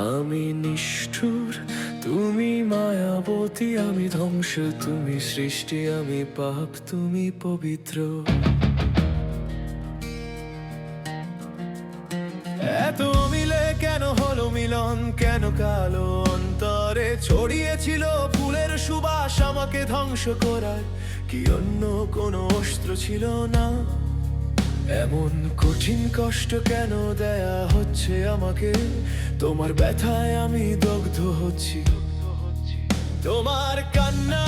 আমি নিষ্ঠুর, তুমি মায়াবতী, আমি ধ্বংস, তুমি সৃষ্টি, আমি পাপ, তুমি পবিত্র। এত মিলে কেন হলো মিলন, কেন কালো অন্তরে ছড়িয়েছিল ফুলের সুবাস আমাকে ধ্বংস করার? কি অন্য কোনো অস্ত্র ছিল না? এমন কঠিন কষ্ট কেন দেয়া হচ্ছে আমাকে? তোমার ব্যথায় আমি দগ্ধ হচ্ছি। তোমার কান্না,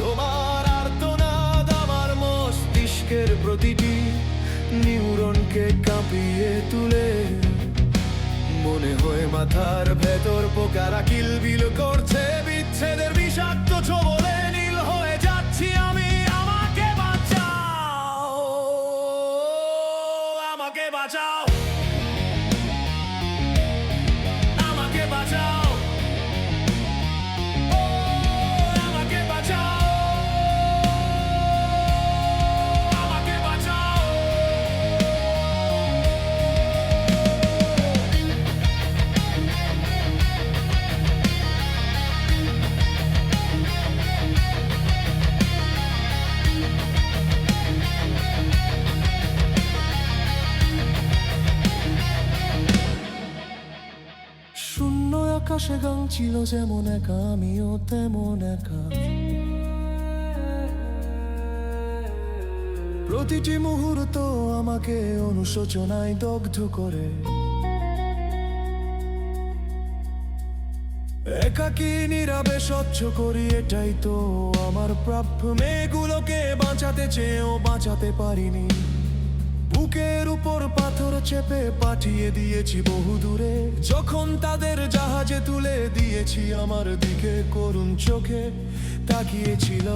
তোমার আর্তনাদ আমার মস্তিষ্কের প্রতিটি নিউরনকে কাঁপিয়ে তুলে। মনে হয় মাথার ভেতর পোকারা কিলবিল করছে, বিচ্ছেদের বিষাক্ত ছোবলে নীল হয়ে যাচ্ছি আমি। আমাকে বাঁচাও, আমাকে বাঁচাও, আমাকে বাঁচাও, ও আমাকে বাঁচাও, আমাকে বাঁচাও। শূন্য আকাশে গান ছিল যেমন একা, আমিও তেমন একা। প্রতিটি মুহূর্ত আমাকে অনুশোচনায় দগ্ধ করে। একাকী নীরবে স্বচ্ছ করি, এটাই তো আমার প্রাপ্য। মেয়েগুলোকে বাঁচাতে চেয়েও বাঁচাতে পারিনি। বুকের উপর পাথর চেপে পাঠিয়ে দিয়েছি বহু দূরে। যখন তাদের জাহাজে তুলে দিয়েছি, আমার দিকে করুণ চোখে তাকিয়েছিল।